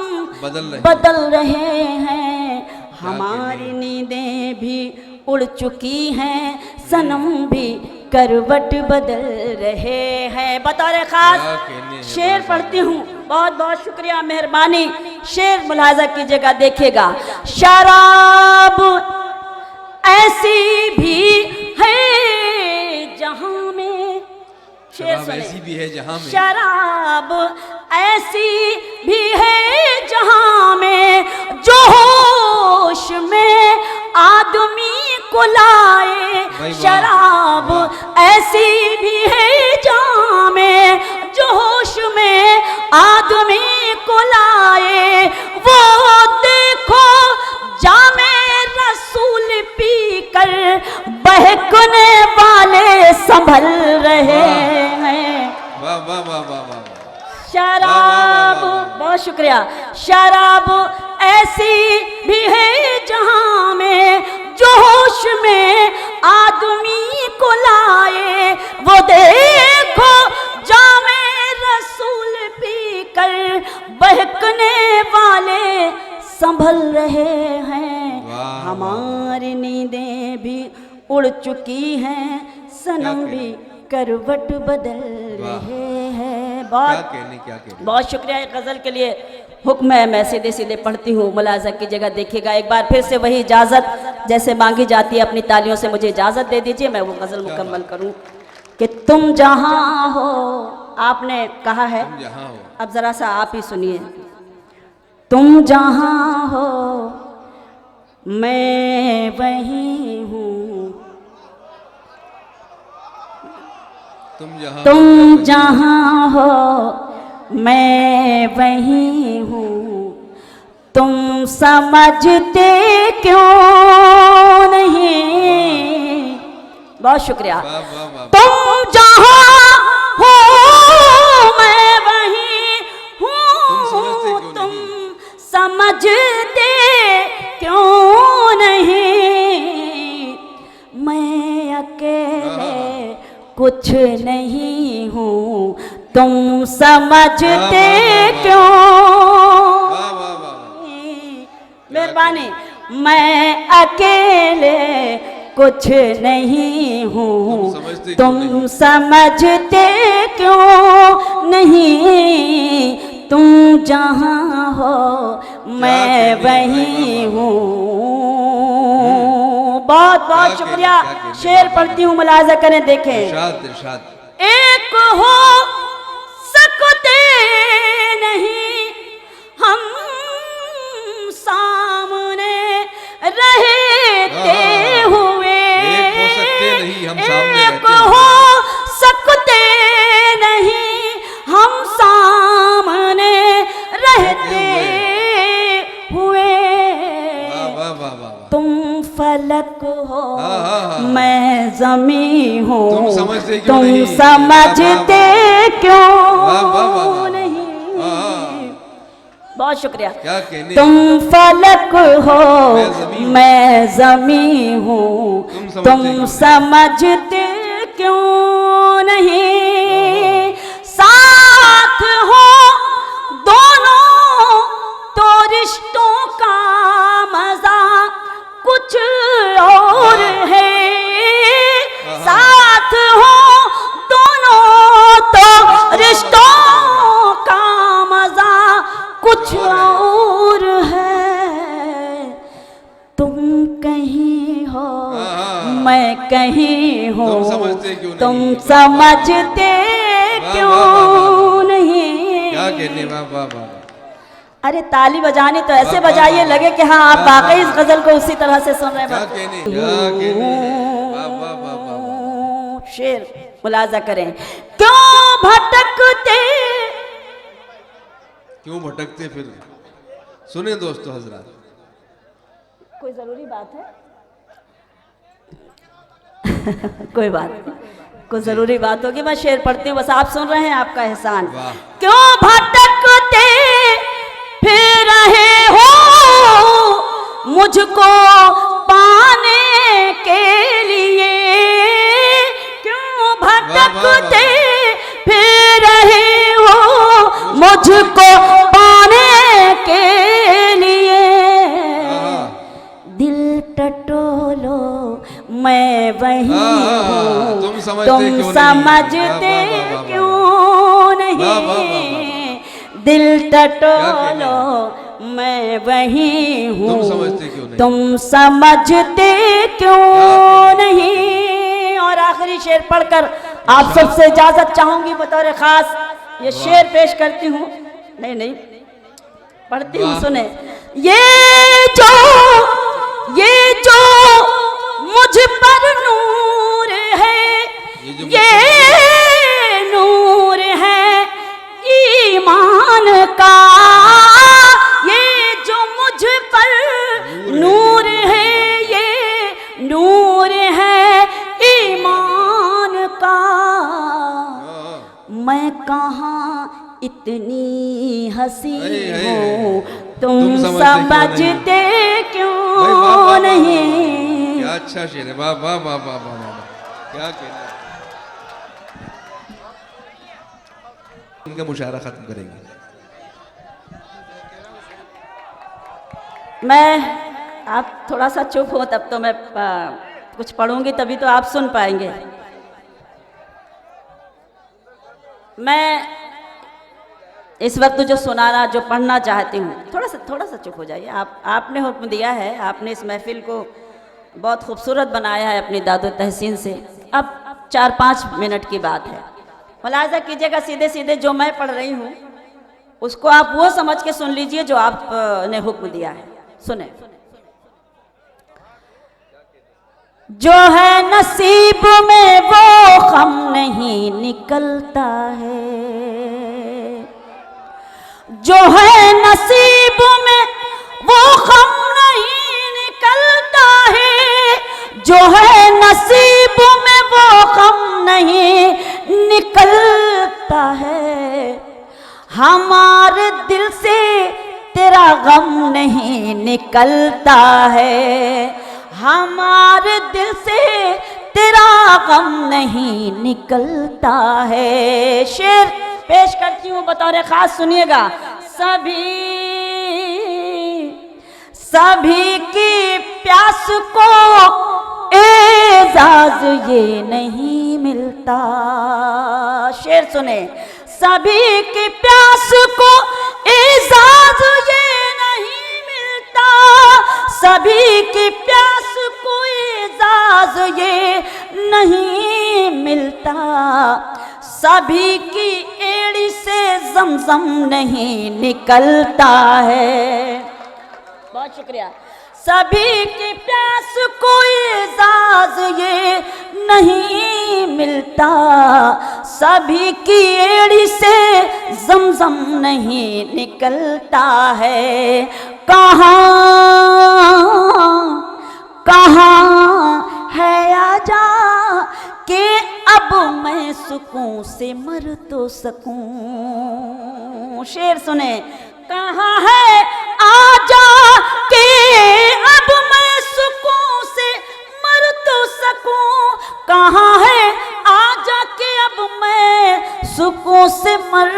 बदल रहे हैं। हमारी नींदें भी उड़ चुकी हैं, सनम भी करवट बदल रहे हैं। बतौर खास शेर पढ़ती हूँ। बहुत बहुत शुक्रिया, मेहरबानी। शेर मुलाजा कीजिएगा, देखिएगा। शराब ऐसी भी है जहां में, शराब ऐसी भी है जहां में, शराब ऐसी भी है जहां में, जो होश में आदमी को लाए। शराब ऐसी भी है जहां में, जो होश में आदमी को लाए। वो देखो जामे रसूल पी कर बहकने वाले संभल रहे हैं। वाह वाह वाह वाह वाह। शराब, बहुत शुक्रिया। शराब ऐसी भी है जहां में, जो होश में आदमी को लाए। वो देखो जामे रसूल पी कर बहकने वाले संभल रहे हैं। हमारी नींदें भी उड़ चुकी हैं, सनम भी करवट बदल रहे हैं। बहुत शुक्रिया एक गज़ल के लिए। हुक्म है, मैं सीधे सीधे पढ़ती हूँ, मुलाजा की जगह देखिएगा। एक बार फिर से वही इजाज़त जैसे मांगी जाती है, अपनी तालियों से मुझे इजाज़त दे दीजिए, मैं वो गज़ल मुकम्मल करूँ। कि तुम जहाँ हो, आपने कहा है, अब ज़रा सा आप ही सुनिए। तुम जहाँ हो मैं वहीं हूँ, तुम जहाँ हो मैं वहीं हूँ। तुम समझते क्यों नहीं। बहुत शुक्रिया। तुम जहाँ हो मैं वहीं हूँ, तुम समझते क्यों नहीं। मैं अकेले कुछ नहीं हूँ, तुम समझते क्यों। मेहरबानी। मैं अकेले कुछ नहीं हूँ, तुम समझते क्यों नहीं। तुम जहाँ हो मैं वहीं हूँ। बहुत बहुत शुक्रिया। शेर पढ़ती हूँ, मुलाजा करें, देखें। एक हो सकते नहीं हम सामने, हम सामने एक रहते हो हैं। सकते नहीं हम सामने रहते हुए। वाह वाह वाह वाह वाह। तुम फलक हो हाँ, हाँ, हाँ। मैं जमी हूँ, तुम समझते क्यों तुम नहीं? समझते क्यों वाह वाह वाह वाह। नहीं। हाँ, हाँ। बहुत शुक्रिया। क्या कहने। तुम फलक हो मैं ज़मीं हूँ। मैं जमी हूँ, तुम समझते क्यों नहीं। साथ हो दोनों तो रिश्तों का मजा कुछ और है। साथ हो दोनों तो रिश्तों का मजा कुछ और है। तुम कहीं हो मैं कहीं हूँ, तुम समझते क्यों नहीं? तुम समझते वाह, क्यों वाह, वाह, वाह। नहीं। क्या कहने। वाह वाह वाह। अरे ताली बजानी तो ऐसे वाह, वाह, बजाइए वाह। लगे कि हाँ आप वाह, वाकई इस वाह। गजल को उसी तरह से सुन रहे क्या हैं। कहने। क्या कहने। वाह वाह वाह वाह वाह। शेर मुलाजा करें। क्यों भटकते क्यों भटकते फिर। सुने दोस्तों हजरात। कोई जरूरी बात है कोई बात नहीं, कोई जरूरी बात होगी। मैं शेर पढ़ती हूँ, बस आप सुन रहे हैं, आपका एहसान। वाह। क्यों भटकते फिर रहे हो मुझको पाने के लिए। क्यों भटकते फिर रहे हो मुझको पाने के लिए। दिल टटोलो मैं वही हूँ, तुम समझते तुम क्यों नहीं? समझते वाह, वाह, वाह, वाह, क्यों वाह, वाह, नहीं। दिल टटोलो मैं वही हूँ, तुम समझते क्यों नहीं? तुम समझते क्यों नहीं। और आखिरी शेर पढ़कर आप सबसे इजाजत चाहूंगी बतौर खास। ये शेर पेश करती हूँ। नहीं नहीं पढ़ती हूँ, सुने। ये जो मुझ पर नूर है, ये नूर है ईमान का। ये जो मुझ पर नूर है, ये नूर है ईमान का। मैं कहाँ इतनी हंसी हूँ, तुम समझते क्यों नहीं। क्या अच्छा शेर है। वाह वाह वाह वाह वाह वाह। क्या कहना। उनका मुशायरा खत्म करेंगे। मैं आप थोड़ा सा चुप हो तब तो मैं कुछ पढ़ूंगी, तभी तो आप सुन पाएंगे। मैं इस वक्त जो सुनाना जो पढ़ना चाहती हूँ, थोड़ा सा चुप हो जाइए। आपने हुक्म दिया है, आपने इस महफिल को बहुत खूबसूरत बनाया है अपनी दादो तहसीन से। अब 4-5 मिनट की बात है, मुलाजा कीजिएगा। सीधे सीधे जो मैं पढ़ रही हूँ उसको आप वो समझ के सुन लीजिए जो आपने हुक्म दिया है। सुने। जो है नसीब में वो गम नहीं निकलता है, जो है नसीब में वो गम नहीं निकलता है। जो है नसीब में वो गम नहीं निकलता है। हमारे दिल से तेरा गम नहीं निकलता है। हमारे दिल से तेरा गम नहीं निकलता है। शेर पेश करती हूँ बतौर खास, सुनिएगा। सभी की प्यास को एजाज ये नहीं मिलता। शेर सुने। सभी की प्यास को एजाज ये नहीं मिलता। सभी की प्यास को एजाज ये नहीं मिलता। सभी की एड़ी से जमजम नहीं निकलता है। बहुत शुक्रिया। सभी की प्यास को एजाज ये नहीं मिलता, सभी की एड़ी से ज़मज़म नहीं निकलता है। कहाँ है आजा कि अब मैं सुकून से मर तो सकूं। शेर सुने, कहाँ है आजा कि अब मैं सुकून से मर तो सकूं। कहाँ है आजा कि अब मैं सुकून से मर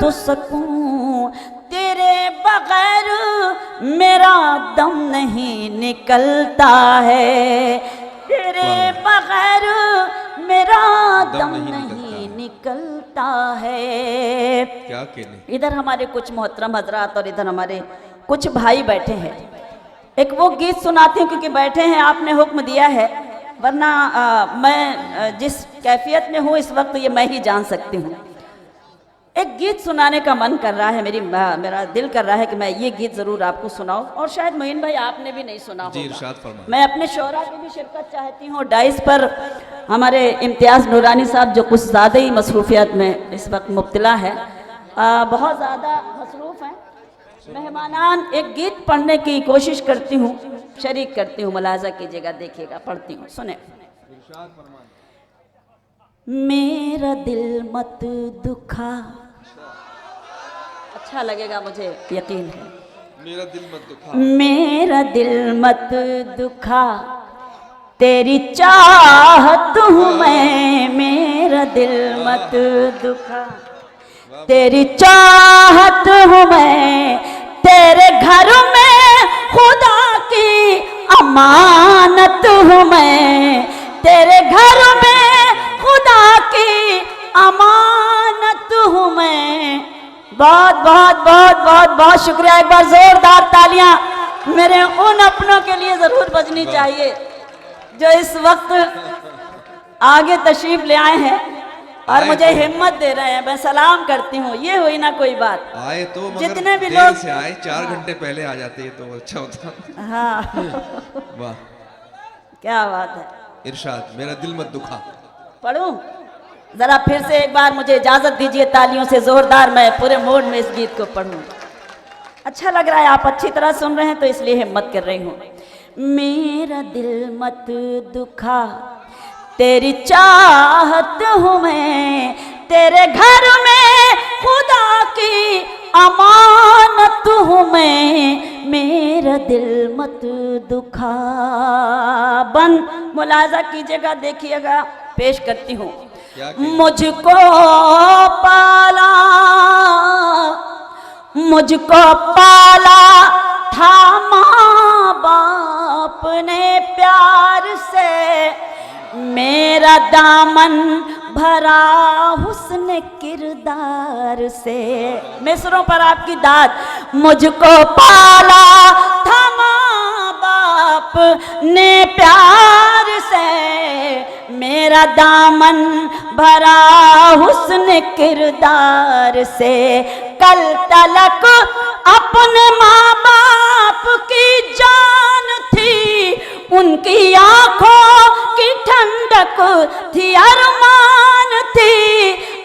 तो सकूं। तेरे बगैर मेरा दम नहीं निकलता है, तेरे बगैर मेरा दम नहीं निकलता है। क्या कहने। इधर हमारे कुछ मोहतरम हजरात और इधर हमारे कुछ भाई बैठे हैं। एक वो गीत सुनाती हूँ क्योंकि बैठे हैं, आपने हुक्म दिया है, वरना मैं जिस कैफियत में हूँ इस वक्त ये मैं ही जान सकती हूँ। एक गीत सुनाने का मन कर रहा है, मेरा दिल कर रहा है कि मैं ये गीत ज़रूर आपको सुनाऊं, और शायद मोइन भाई आपने भी नहीं सुना होगा। इरशाद फरमाएं। मैं मैं अपने शोरा की भी शिरकत चाहती हूँ। डाइस पर हमारे इम्तियाज़ नूरानी साहब जो कुछ ज़्यादा ही मसरूफियत में इस वक्त मुब्तला है, बहुत ज़्यादा मसरूफ़ हैं। मेहमानान एक गीत पढ़ने की कोशिश करती हूँ, शरीक करती हूँ, मुलाजा कीजिएगा, देखिएगा, पढ़ती हूँ, सुने। मेरा दिल मत दुखा, अच्छा लगेगा मुझे यकीन है। मेरा दिल मत दुखा, मेरा दिल मत दुखा, तेरी चाहत हूँ मैं। मेरा दिल मत दुखा, तेरी चाहत हूँ मैं। तेरे घर में खुदा की अमानत हूँ मैं। तेरे घर में खुदा की अमानत हूँ मैं। बहुत बहुत बहुत बहुत बहुत शुक्रिया। एक बार जोरदार तालियां मेरे उन अपनों के लिए जरूर बजनी चाहिए जो इस वक्त आगे तशरीफ ले आए हैं और मुझे हिम्मत दे रहे हैं। मैं सलाम करती हूँ। ये हुई ना कोई बात। आए तो मगर जितने भी देर लोग से आए, 4 घंटे पहले आ जाते तो अच्छा होता। हाँ वाह, क्या बात है। इरशाद, मेरा दिल मत दुखा। पढ़ूं जरा फिर से एक बार, मुझे इजाजत दीजिए तालियों से जोरदार, मैं पूरे मूड में इस गीत को पढ़ूं। अच्छा लग रहा है, आप अच्छी तरह सुन रहे हैं तो इसलिए हिम्मत कर रही हूँ। मेरा दिल मत दुखा, तेरी चाहत हूँ मैं। तेरे घर में खुदा की अमानत हूँ मैं। मेरा दिल मत दुखा। बन मुलाजा कीजिएगा, देखिएगा, पेश करती हूँ। मुझको पाला, मुझको पाला था माँ बाप ने प्यार से। मेरा दामन भरा हुस्न किरदार से। मिसरों पर आपकी दाद। मुझको पाला था माँ बाप ने प्यार से। मेरा दामन भरा हुस्न किरदार से। कल तलक अपने माँ बाप की जान थी, उनकी आंखों की ठंडक थी, अरमान थी।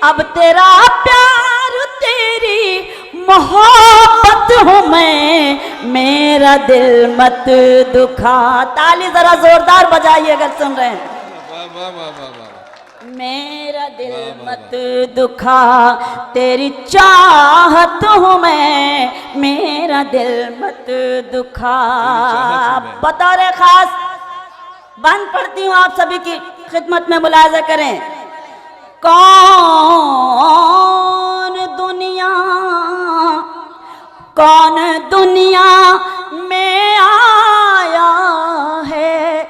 अब तेरा प्यार, तेरी मोहब्बत हूँ मैं। मेरा दिल मत दुखा। ताली जरा जोरदार बजाइए अगर सुन रहे हैं। मेरा दिल मत दुखा, तेरी चाहत हूँ मैं। मेरा दिल मत दुखा। बतौर खास बंद पढ़ती हूँ, आप सभी की खिदमत में मुलाजा करें। कौन दुनिया में आया है,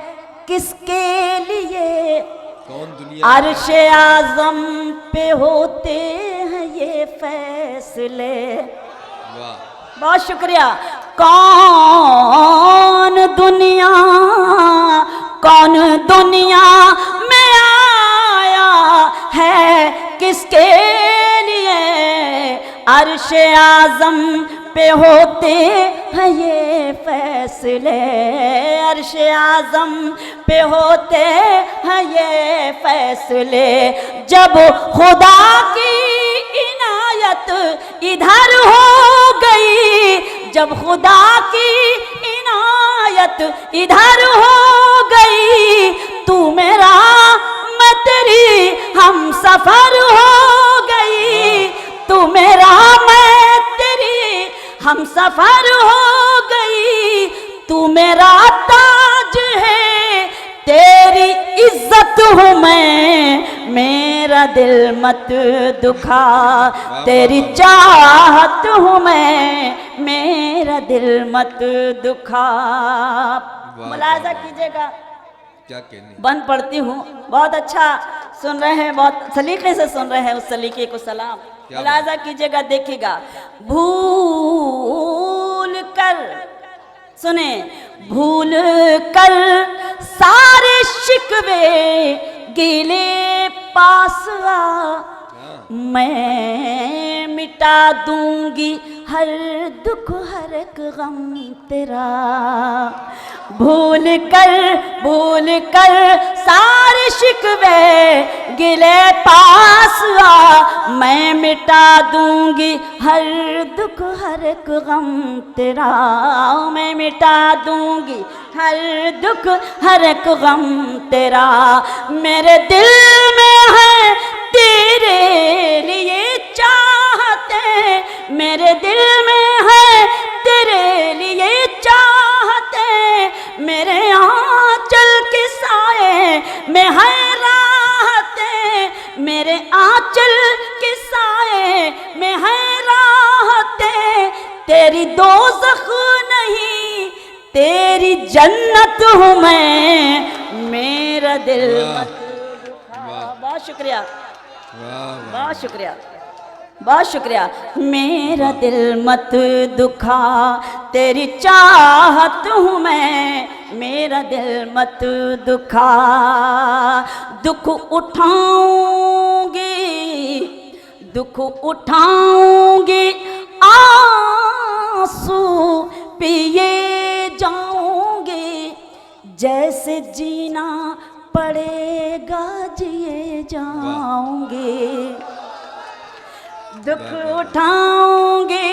किसके लिए? अर्शे आज़म पे होते हैं ये फैसले। बहुत शुक्रिया। कौन दुनिया में आया है, किसके लिए? अर्शे आज़म पे होते हैं ये फैसले, अर्श आज़म पे होते हैं ये फैसले। जब खुदा की इनायत इधर हो गई, जब खुदा की इनायत इधर हो गई, तू मेरा मैं तेरी हम सफर हो गई, तू मेरा मैं तेरी हम सफर हो गई। तू मेरा ताज है तेरी इज्जत हूँ मैं, मेरा दिल मत दुखा तेरी चाहत हूँ मैं, मेरा दिल मत दुखा। मुलाहिजा कीजिएगा, क्या कहने। बंद पढ़ती हूँ, बहुत अच्छा सुन रहे हैं, बहुत सलीके से सुन रहे हैं, उस सलीके को सलाम। मुलाहिजा कीजिएगा, देखिएगा। भूल कर सुने, भूल कर सारे शिकवे गिले पास आ, मैं मिटा दूंगी हर दुख हर एक गम तेरा। भूल कर सारे शिकवे गिले पास आ, मैं मिटा दूंगी हर दुख हर एक गम तेरा, मैं मिटा दूंगी हर दुख हर एक गम तेरा। मेरे दिल में है तेरे लिए चाहते, मेरे दिल में है तेरे लिए चाहते, मेरे आंचल के साए में है राहते, मेरे आंचल के साए में है राहते। तेरी दोज़ख नहीं तेरी जन्नत हूँ मैं, मेरा दिल मत दुखा। बहुत शुक्रिया, बहुत शुक्रिया, बहुत शुक्रिया। मेरा दिल मत दुखा तेरी चाहत हूँ मैं, मेरा दिल मत दुखा। दुख उठाऊंगी, दुख उठाऊंगी, आंसू पिए जाऊंगी, जैसे जीना पड़ेगा जिए जाऊंगी। दुख उठाऊंगी,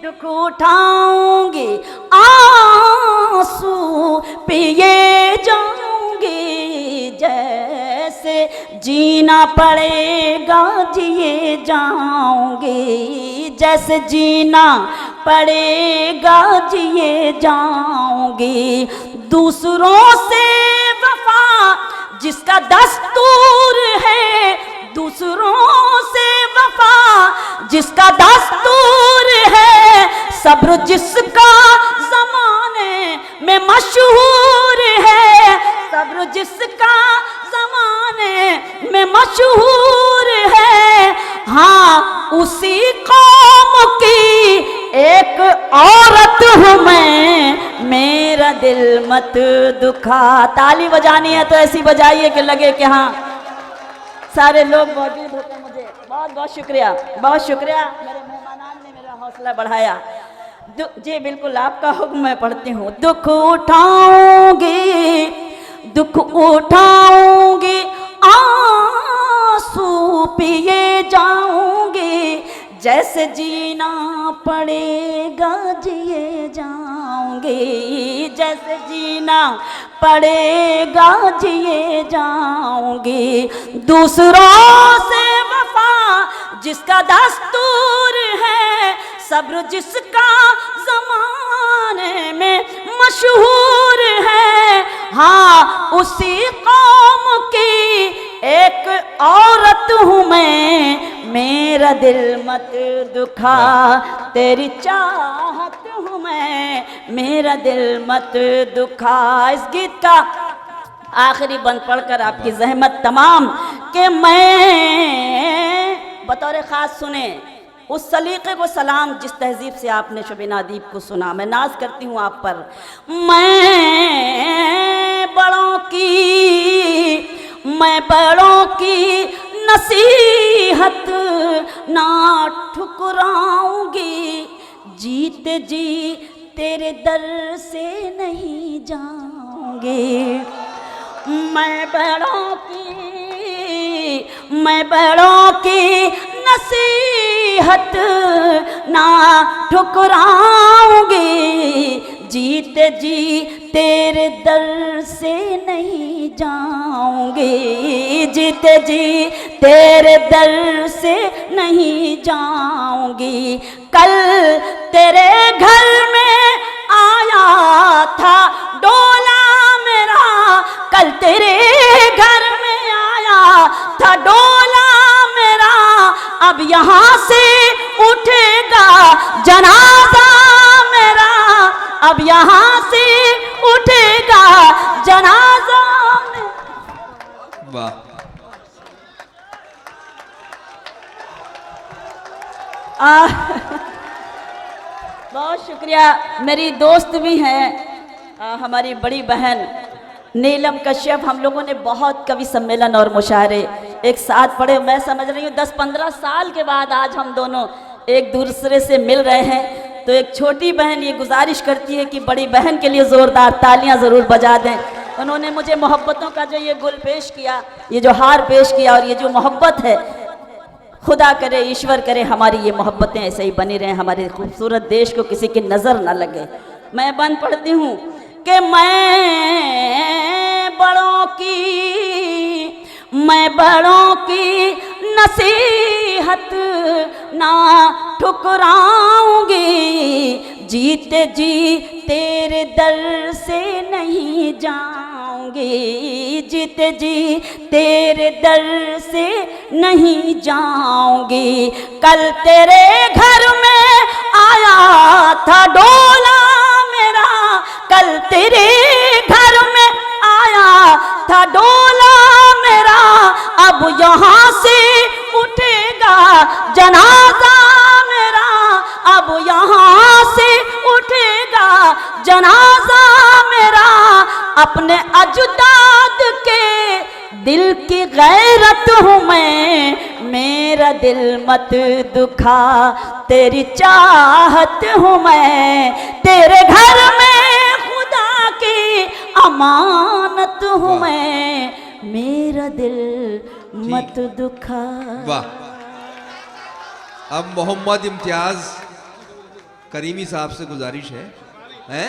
दुख उठाऊंगी, आंसू पिए जाऊंगी, जैसे जीना पड़ेगा जिए जाऊंगी, जैसे जीना पड़ेगा जिए जाऊंगी। दूसरों से वफा जिसका दस्तूर है, दूसरों से वफा जिसका दस्तूर है, सब्र जिसका ज़माने में मशहूर है, सब्र जिसका ज़माने में मशहूर है। हाँ, उसी कौम की एक औरत हूँ मैं, मेरा दिल मत दुखा। ताली बजानी है तो ऐसी बजाइए कि लगे कि हाँ सारे लोग मौजूद होते। मुझे बहुत बहुत शुक्रिया, बहुत शुक्रिया, मेरे मेहमानान ने मेरा हौसला बढ़ाया। जी बिल्कुल, आपका हुक्म मैं पढ़ती हूँ। दुख उठाऊंगी, दुख उठाऊंगी, आंसू पिए जाऊंगी, जैसे जीना पड़ेगा जिए जाऊंगी, जैसे जीना पड़ेगा जिए जाऊंगी। दूसरों से वफा जिसका दस्तूर है, सब्र जिसका ज़माने में मशहूर है। हाँ, उसी कौम की एक औरत हूँ मैं, मेरा दिल मत दुखा तेरी चाहत हूँ मैं, मेरा दिल मत दुखा। इस गीत का आखिरी बंद पढ़कर आपकी जहमत तमाम कि मैं बतौर ख़ास सुने उस सलीक़े को सलाम जिस तहजीब से आपने शब नादीब को सुना। मैं नाज करती हूँ आप पर। मैं बड़ों की नसीहत ना ठुकराऊंगी, जीते जी तेरे दर से नहीं जाऊंगी। मैं बड़ों की नसीहत ना ठुकराऊंगी। जीते जी तेरे दर से नहीं जाऊंगी। जीते जी तेरे दर से नहीं जाऊंगी। कल तेरे घर में आया था डोला मेरा, कल तेरे घर में आया था डोला मेरा। अब यहाँ से उठेगा जनाजा मेरा, अब यहाँ से उठेगा जनाजा मेरा। वाह, बहुत शुक्रिया। मेरी दोस्त भी हैं, हमारी बड़ी बहन नीलम कश्यप। हम लोगों ने बहुत कवि सम्मेलन और मुशायरे एक साथ पढ़े। मैं समझ रही हूँ 10-15 साल के बाद आज हम दोनों एक दूसरे से मिल रहे हैं। तो एक छोटी बहन ये गुजारिश करती है कि बड़ी बहन के लिए ज़ोरदार तालियां ज़रूर बजा दें। उन्होंने मुझे मोहब्बतों का जो ये गुल पेश किया, ये जो हार पेश किया, और ये जो मोहब्बत है, खुदा करे, ईश्वर करे हमारी ये मोहब्बतें ऐसे ही बनी रहें, हमारे खूबसूरत देश को किसी की नज़र ना लगे। मैं बंद पढ़ती हूँ कि मैं बड़ों की नसीहत ना ठुकराऊंगी। जीते जी तेरे दर से नहीं जाऊंगी। जीते जी तेरे दर से नहीं जाऊंगी। कल तेरे घर में आया था डोला मेरा, कल तेरे घर में आया था डोला मेरा। अब यहाँ से उठेगा जनाजा मेरा, अब यहाँ से उठेगा जनाजा मेरा। अपने अजदाद के दिल की गैरत हूँ मैं, मेरा दिल मत दुखा, तेरी चाहत हूँ मैं। तेरे घर में खुदा की अमानत हूँ मैं, मेरा दिल मत दुखा। वाह। अब मोहम्मद इम्तियाज करीमी साहब से गुजारिश है